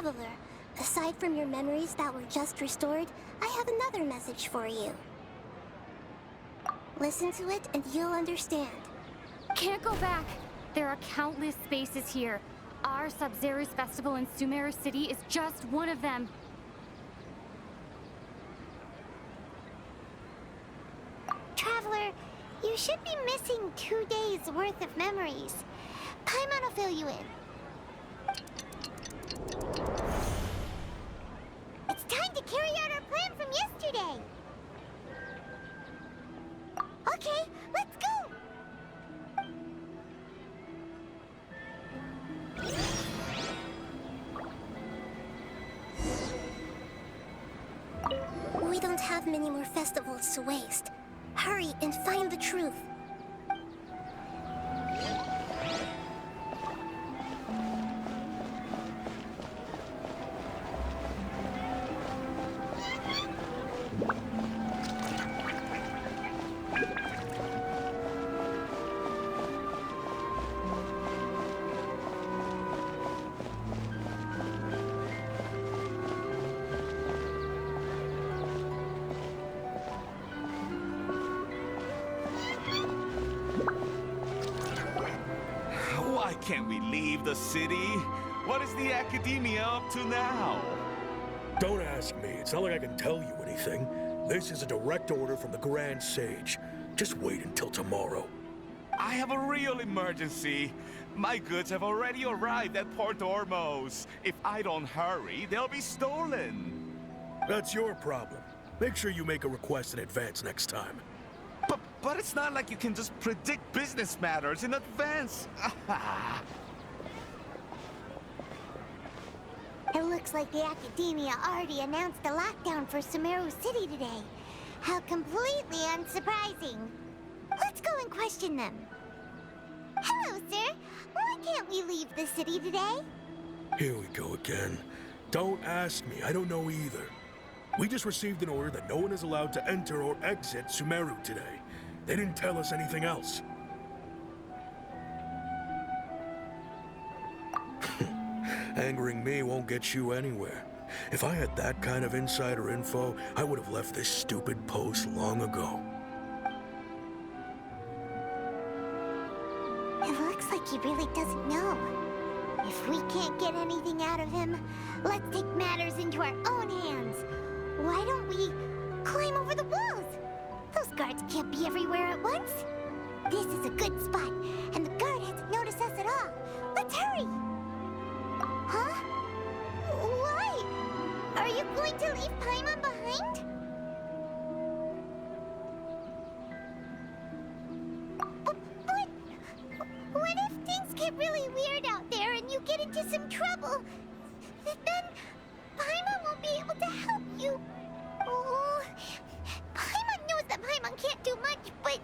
Traveler, aside from your memories that were just restored, I have another message for you. Listen to it and you'll understand. Can't go back. There are countless spaces here. Our Sub-Zero's festival in Sumeru City is just one of them. Traveler, you should be missing 2 days worth of memories. Paimon will fill you in. It's time to carry out our plan from yesterday. Okay, let's go. We don't have many more festivals to waste. Hurry and find the truth. Why can't we leave the city? What is the academia up to now? Don't ask me. It's not like I can tell you anything. This is a direct order from the Grand Sage. Just wait until tomorrow. I have a real emergency. My goods have already arrived at Port Ormos. If I don't hurry, they'll be stolen. That's your problem. Make sure you make a request in advance next time. But it's not like you can just predict business matters in advance. It looks like the Academia already announced the lockdown for Sumeru City today. How completely unsurprising. Let's go and question them. Hello, sir. Why can't we leave the city today? Here we go again. Don't ask me. I don't know either. We just received an order that no one is allowed to enter or exit Sumeru today. They didn't tell us anything else. Angering me won't get you anywhere. If I had that kind of insider info, I would have left this stupid post long ago. It looks like he really doesn't know. If we can't get anything out of him, let's take matters into our own hands. Why don't we climb over the walls? Those guards can't be everywhere at once. This is a good spot, and the guard hasn't noticed us at all. Let's hurry! Huh? Why? Are you going to leave Paimon behind? But what if things get really weird out there and you get into some trouble? Then Paimon won't be able to help you. Oh, Paimon knows that Paimon can't do much, but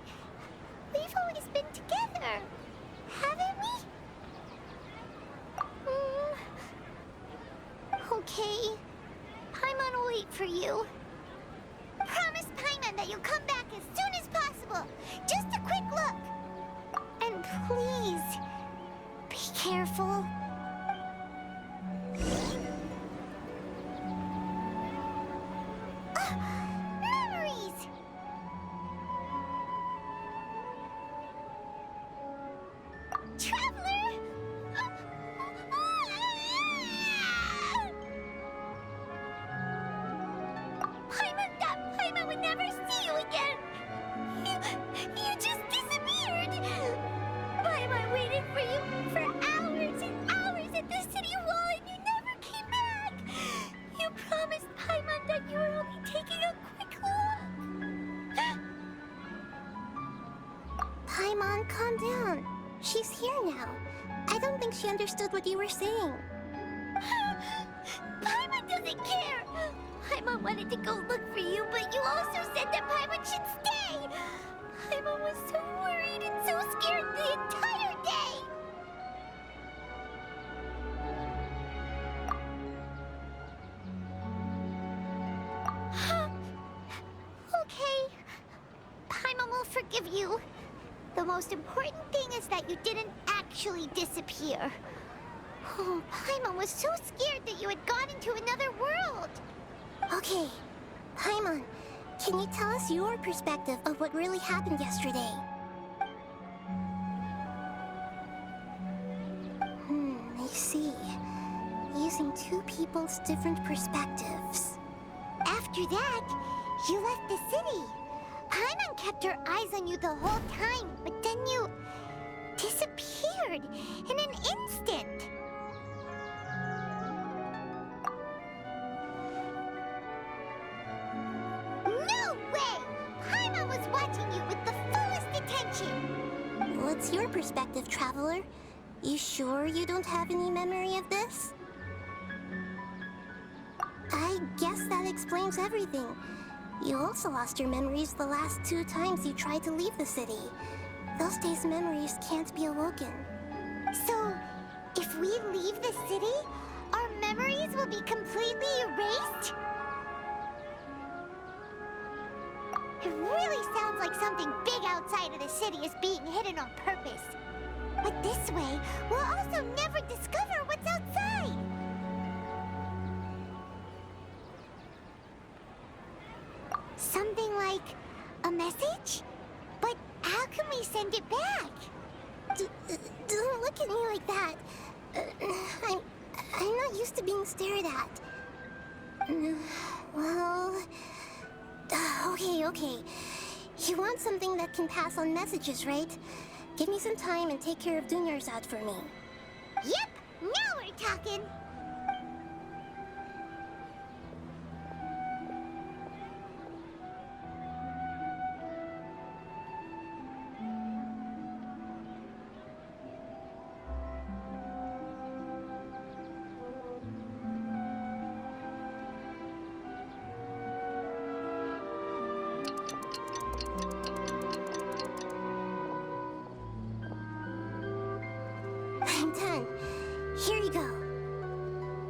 we've always been together, haven't we? Okay. Paimon will wait for you. Promise Paimon that you'll come back as soon as possible. Just a quick look. And please, be careful. Memories! Traveler! Paimon would never see you again! You just disappeared! Paimon waited for you for hours and hours at the city wall and you never came back! You promised Paimon that you were only taking a quick look! Paimon, calm down. She's here now. I don't think she understood what you were saying. Paimon doesn't care! Paimon wanted to go look for you, but you also said that Paimon should stay! Paimon was so worried and so scared the entire day! Okay. Paimon will forgive you. The most important thing is that you didn't actually disappear. Oh, Paimon was so scared that you had gone into another world. Okay, Paimon, can you tell us your perspective of what really happened yesterday? I see. Using two people's different perspectives. After that, you left the city. Paimon kept her eyes on you the whole time, but then you disappeared in an instant. No way! Paimon was watching you with the fullest attention. What's your perspective, Traveler? You sure you don't have any memory of this? I guess that explains everything. You also lost your memories the last 2 times you tried to leave the city. Those days' memories can't be awoken. So, if we leave the city, our memories will be completely erased? It really sounds like something big outside of the city is being hidden on purpose. But this way, we'll also never discover what's outside. Something like a message? But how can we send it back? Don't look at me like that. I'm not used to being stared at. Well... Okay. You want something that can pass on messages, right? Give me some time and take care of Dunyar's out for me. Yep! Now we're talking! I'm done. Here you go.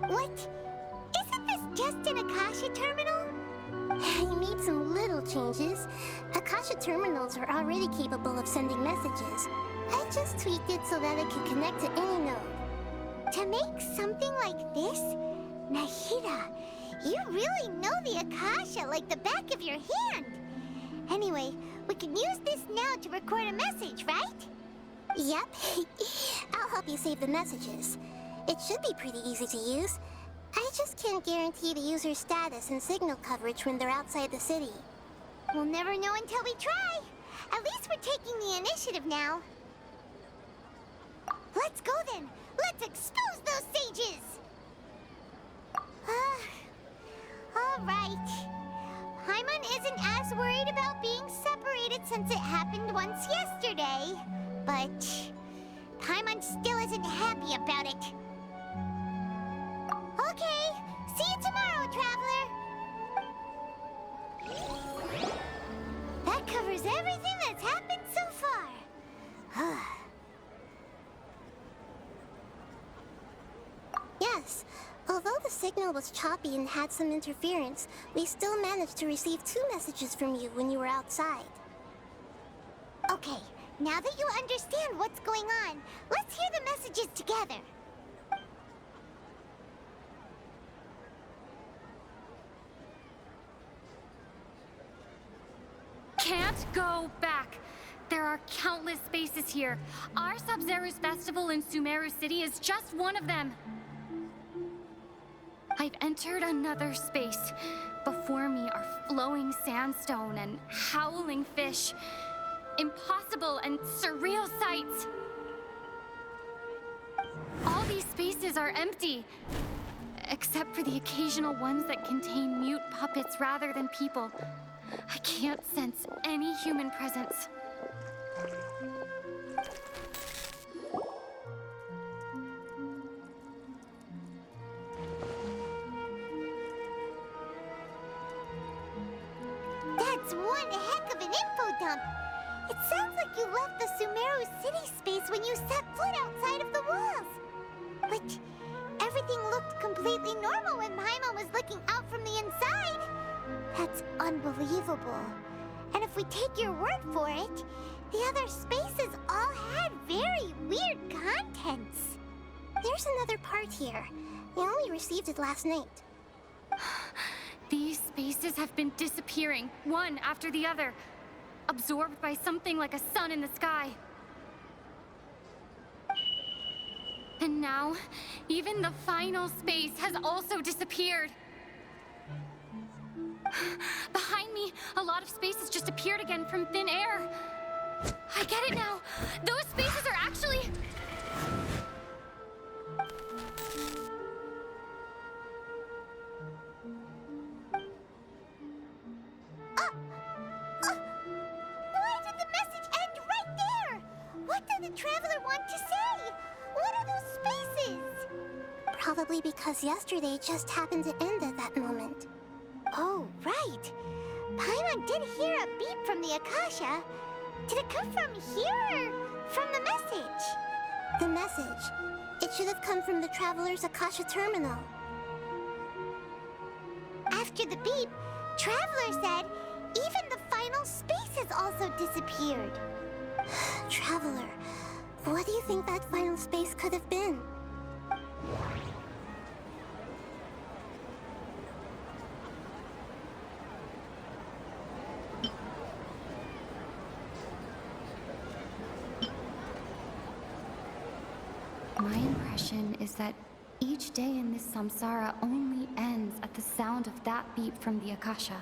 What? Isn't this just an Akasha terminal? I made some little changes. Akasha terminals are already capable of sending messages. I just tweaked it so that it can connect to any node. To make something like this? Nahida, you really know the Akasha like the back of your hand. Anyway, we can use this now to record a message, right? Yep. I'll help you save the messages. It should be pretty easy to use. I just can't guarantee the user's status and signal coverage when they're outside the city. We'll never know until we try. At least we're taking the initiative now. Let's go then. Let's expose those sages. All right. Paimon isn't as worried about being separated since it happened once yesterday. But Paimon still isn't happy about it. Okay, see you tomorrow, Traveler. That covers everything that's happened so far. Yes, although the signal was choppy and had some interference, we still managed to receive 2 messages from you when you were outside. Okay. Now that you understand what's going on, let's hear the messages together. Can't go back. There are countless spaces here. Our Sub-Zero's festival in Sumeru City is just one of them. I've entered another space. Before me are flowing sandstone and howling fish. Impossible and surreal sights. All these spaces are empty, except for the occasional ones that contain mute puppets rather than people. I can't sense any human presence. That's one heck of an info dump. It sounds like you left the Sumeru city space when you set foot outside of the walls. But everything looked completely normal when Paimon was looking out from the inside. That's unbelievable. And if we take your word for it, the other spaces all had very weird contents. There's another part here. I only received it last night. These spaces have been disappearing, one after the other, absorbed by something like a sun in the sky. And now, even the final space has also disappeared. Behind me, a lot of space has just appeared again from thin air. I get it now. Those spaces are actually... Why did the message end right there? What did the traveler want to say? What are those spaces? Probably because yesterday just happened to end at that moment. Oh, right. Paimon did hear a beep from the Akasha. Did it come from here or from the message? The message. It should have come from the Traveler's Akasha terminal. After the beep, Traveler said even the final spaces also disappeared. Traveler, what do you think that final space could have been? My impression is that each day in this samsara only ends at the sound of that beep from the Akasha.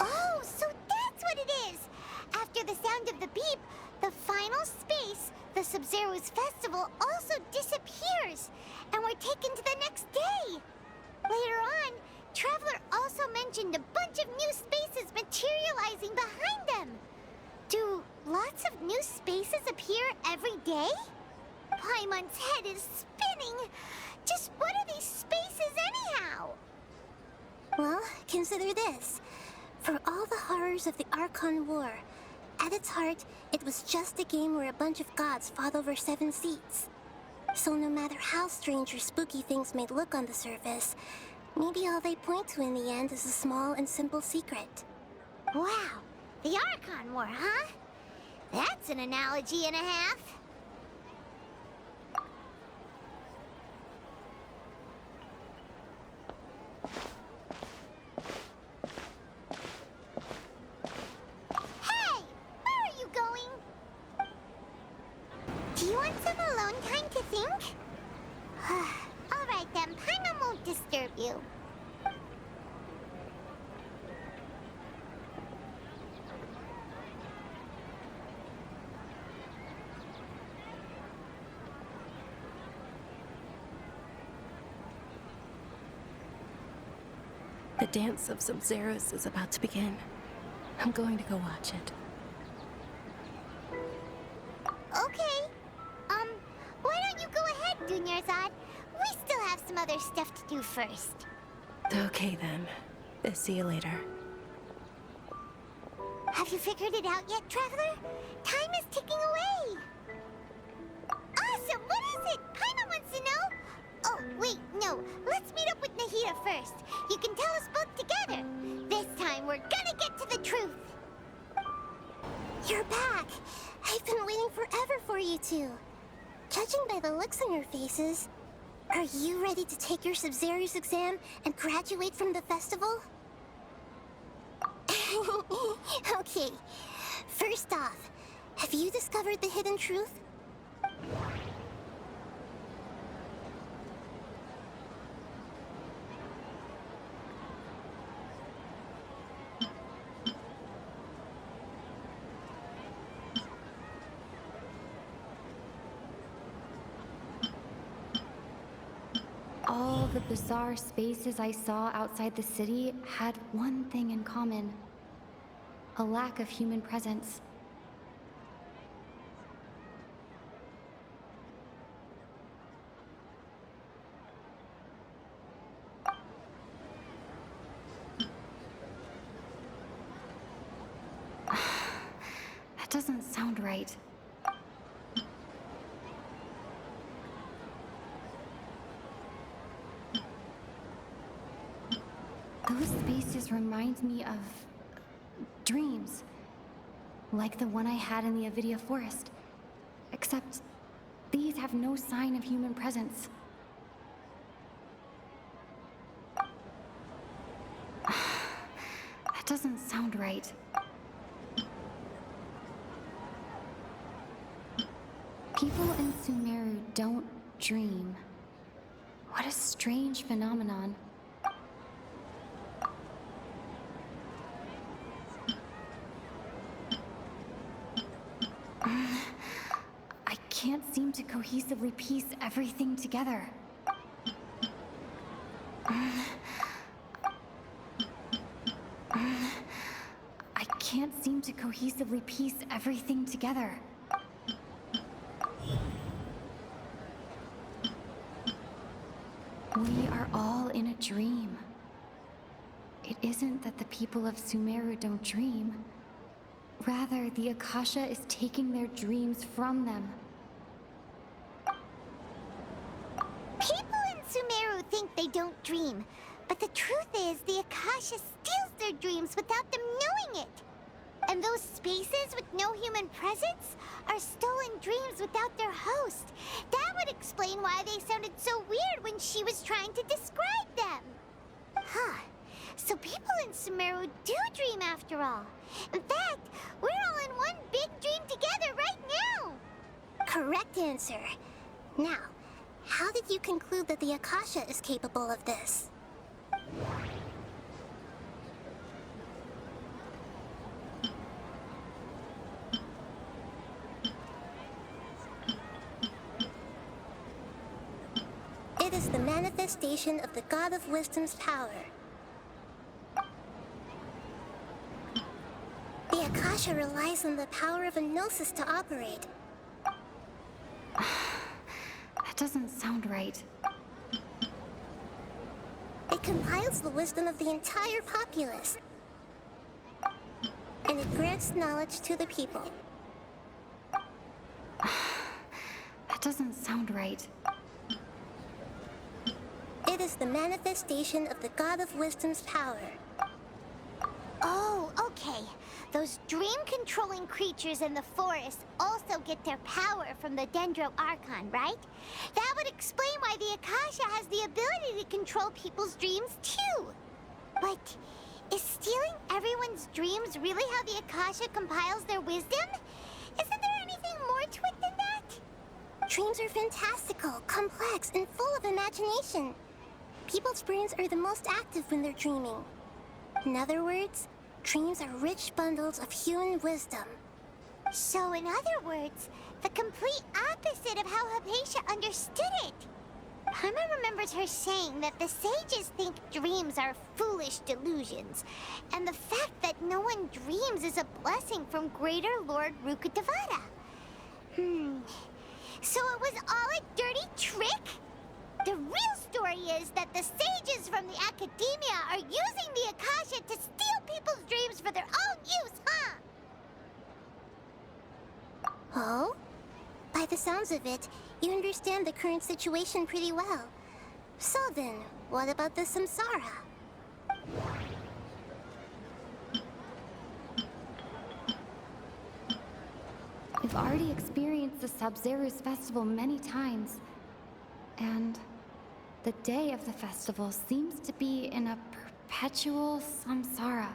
Oh, so that's what it is! After the sound of the beep, the final space, the Sub-Zero's festival, also disappears, and we're taken to the next day. Later on, Traveler also mentioned a bunch of new spaces materializing behind them. Do lots of new spaces appear every day? Paimon's head is spinning. Just what are these spaces anyhow? Well, consider this. For all the horrors of the Archon War, at its heart, it was just a game where a bunch of gods fought over 7 seats. So no matter how strange or spooky things may look on the surface, maybe all they point to in the end is a small and simple secret. Wow, the Archon War, huh? That's an analogy and a half. Hey, where are you going? Do you want some alone time to think? All right then, Paimon won't disturb you. The dance of Sub-Zeros is about to begin. I'm going to go watch it. Okay. Why don't you go ahead, Dunyarzad? We still have some other stuff to do first. Okay then. See you later. Have you figured it out yet, Traveler? Time is ticking away. Awesome! What is it? Paimon wants to know. Oh, wait, no. Let's meet up with Nahida first. You can tell us both together. This time, we're gonna get to the truth. You're back. I've been waiting forever for you two. Judging by the looks on your faces, are you ready to take your Sub-Zero's exam and graduate from the festival? Okay. First off, have you discovered the hidden truth? All the bizarre spaces I saw outside the city had one thing in common: a lack of human presence. That doesn't sound right. Those spaces spaces remind me of dreams. Like the one I had in the Avidia forest. Except these have no sign of human presence. That doesn't sound right. People in Sumeru don't dream. What a strange phenomenon. I can't seem to cohesively piece everything together. I can't seem to cohesively piece everything together. We are all in a dream. It isn't that the people of Sumeru don't dream. Rather, the Akasha is taking their dreams from them. People in Sumeru think they don't dream, but the truth is the Akasha steals their dreams without them knowing it. And those spaces with no human presence are stolen dreams without their host. That would explain why they sounded so weird when she was trying to describe them. Huh. So people in Sumeru do dream after all. In fact, we're all in one big dream together right now. Correct answer. Now, how did you conclude that the Akasha is capable of this? It is the manifestation of the God of Wisdom's power. The Akasha relies on the power of a gnosis to operate. That doesn't sound right. It compiles the wisdom of the entire populace. And it grants knowledge to the people. That doesn't sound right. It is the manifestation of the God of Wisdom's power. Oh, okay. Those dream-controlling creatures in the forest also get their power from the Dendro Archon, right? That would explain why the Akasha has the ability to control people's dreams, too. But is stealing everyone's dreams really how the Akasha compiles their wisdom? Isn't there anything more to it than that? Dreams are fantastical, complex, and full of imagination. People's brains are the most active when they're dreaming. In other words, dreams are rich bundles of human wisdom. So in other words, the complete opposite of how Hypatia understood it. Paimon remembers her saying that the sages think dreams are foolish delusions, and the fact that no one dreams is a blessing from Greater Lord Rukkhadevata. So it was all a dirty trick? The real story is that the sages from the academia are using the Akasha to steal people's dreams for their own use, huh? Oh? By the sounds of it, you understand the current situation pretty well. So then, what about the samsara? We've already experienced the Sub-Zero's festival many times. And the day of the festival seems to be in a perpetual samsara.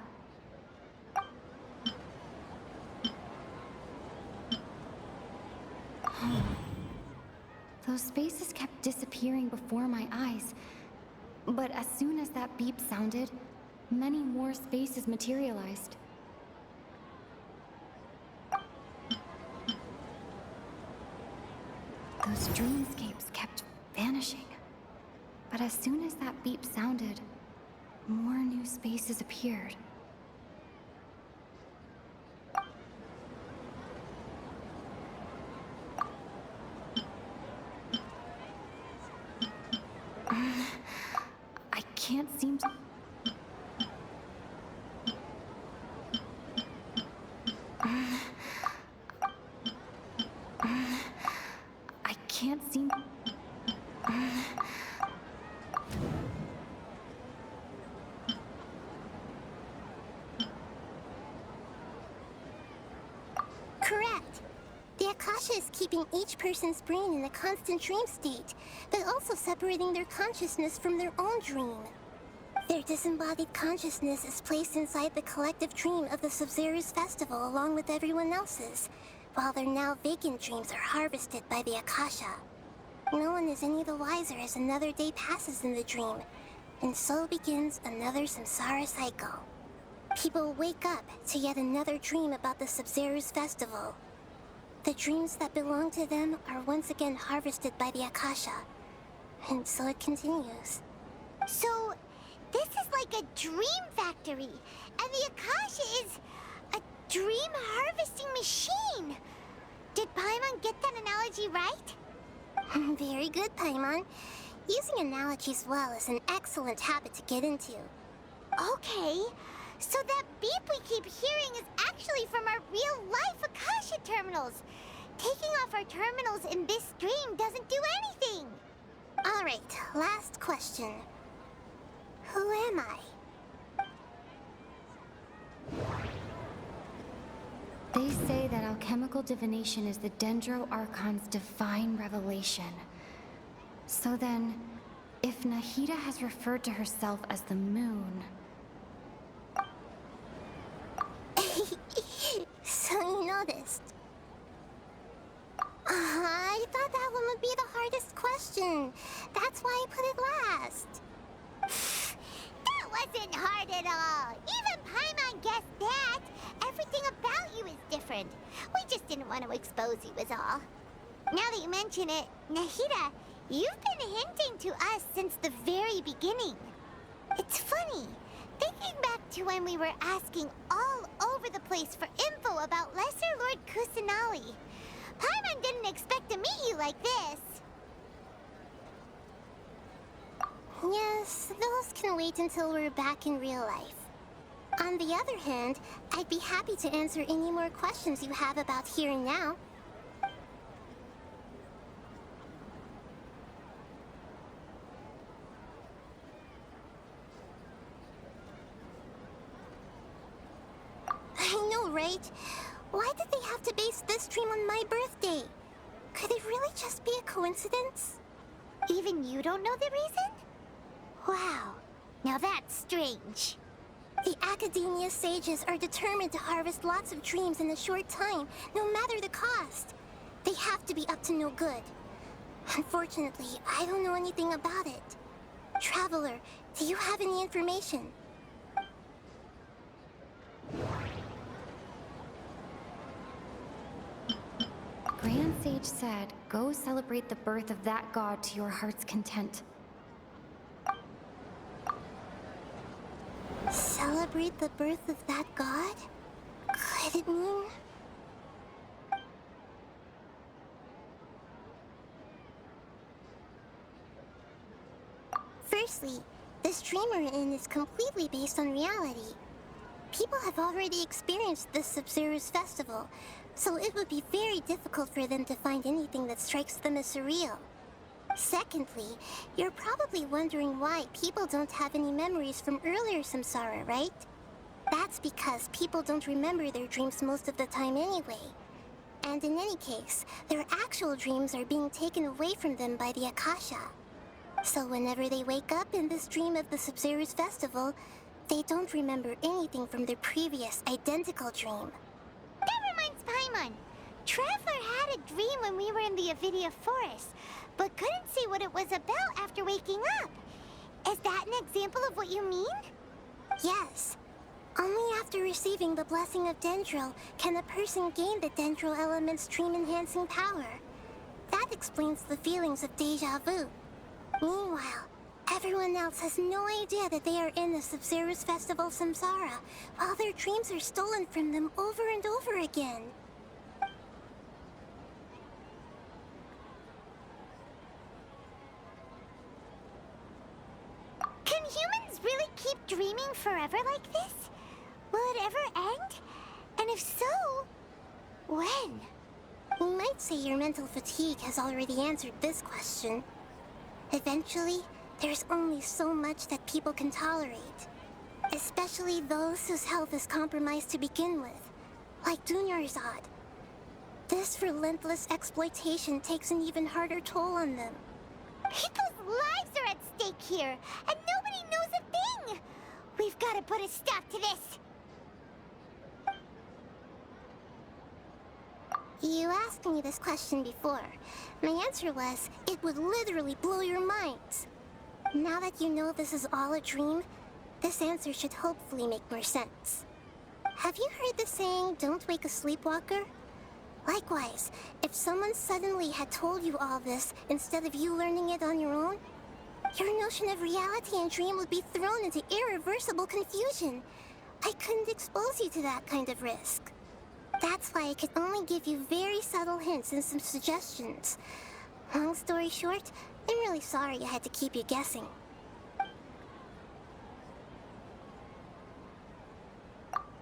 Those spaces kept disappearing before my eyes. But as soon as that beep sounded, many more spaces materialized. Those dreamscapes kept vanishing. But as soon as that beep sounded, more new spaces appeared. I can't seem to... I can't seem... correct. The Akasha is keeping each person's brain in a constant dream state, but also separating their consciousness from their own dream. Their disembodied consciousness is placed inside the collective dream of the Sub-Zero's festival along with everyone else's, while their now vacant dreams are harvested by the Akasha. No one is any the wiser as another day passes in the dream, and so begins another samsara cycle. People wake up to yet another dream about the Sub-Zero's festival. The dreams that belong to them are once again harvested by the Akasha, and so it continues. So, this is like a dream factory, and the Akasha is a dream harvesting machine. Did Paimon get that analogy right? Very good, Paimon. Using analogies well is an excellent habit to get into. Okay, so that beep we keep hearing is actually from our real-life Akasha terminals. Taking off our terminals in this dream doesn't do anything. All right, last question. Who am I? They say that alchemical divination is the Dendro Archon's divine revelation. So then, if Nahida has referred to herself as the moon... So you noticed. I thought that one would be the hardest question. That's why I put it last. That wasn't hard at all. Even Paimon guessed that. Everything about you is different. We just didn't want to expose you is all. Now that you mention it, Nahida, you've been hinting to us since the very beginning. It's funny. Thinking back to when we were asking all over the place for info about Lesser Lord Kusanali, Paimon didn't expect to meet you like this. Yes, those can wait until we're back in real life. On the other hand, I'd be happy to answer any more questions you have about here and now. I know, right? Why did they have to base this dream on my birthday? Could it really just be a coincidence? Even you don't know the reason? Wow, now that's strange. The Academia sages are determined to harvest lots of dreams in a short time, no matter the cost. They have to be up to no good. Unfortunately, I don't know anything about it. Traveler, do you have any information? Grand Sage said, go celebrate the birth of that god to your heart's content. Celebrate the birth of that god? Could it mean... Firstly, this dream we're in is completely based on reality. People have already experienced this Sub-Zero's festival, so it would be very difficult for them to find anything that strikes them as surreal. Secondly, you're probably wondering why people don't have any memories from earlier samsara, right? That's because people don't remember their dreams most of the time anyway. And in any case, their actual dreams are being taken away from them by the Akasha. So whenever they wake up in this dream of the Sub-Zero's festival, they don't remember anything from their previous identical dream. That reminds Paimon. Traveler had a dream when we were in the Avidia forest, but couldn't see what it was about after waking up. Is that an example of what you mean? Yes. Only after receiving the blessing of Dendril can a person gain the Dendril element's dream-enhancing power. That explains the feelings of deja vu. Meanwhile, everyone else has no idea that they are in the Sub-Zero's festival samsara, while their dreams are stolen from them over and over again. Can humans really keep dreaming forever like this? Will it ever end? And if so, when? You might say your mental fatigue has already answered this question. Eventually, there's only so much that people can tolerate. Especially those whose health is compromised to begin with, like Dunyarzad. This relentless exploitation takes an even harder toll on them. People's lives are at stake here, and nobody knows a thing! We've got to put a stop to this! You asked me this question before. My answer was, it would literally blow your minds. Now that you know this is all a dream, this answer should hopefully make more sense. Have you heard the saying, don't wake a sleepwalker? Likewise, if someone suddenly had told you all this instead of you learning it on your own, your notion of reality and dream would be thrown into irreversible confusion. I couldn't expose you to that kind of risk. That's why I could only give you very subtle hints and some suggestions. Long story short, I'm really sorry I had to keep you guessing.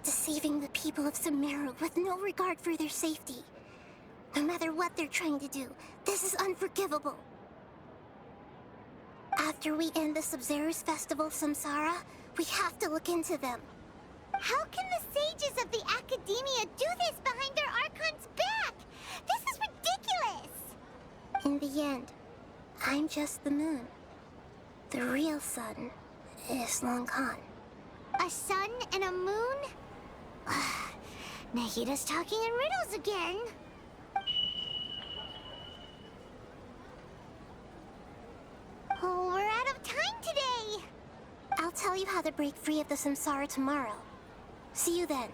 Deceiving the people of Sumeru with no regard for their safety. No matter what they're trying to do, this is unforgivable. After we end the Sub-Zero's festival, Samsara, we have to look into them. How can the sages of the Academia do this behind their Archon's back? This is ridiculous! In the end, I'm just the moon. The real sun is long gone. A sun and a moon? Nahida's talking in riddles again. Oh, we're out of time today! I'll tell you how to break free of the samsara tomorrow. See you then.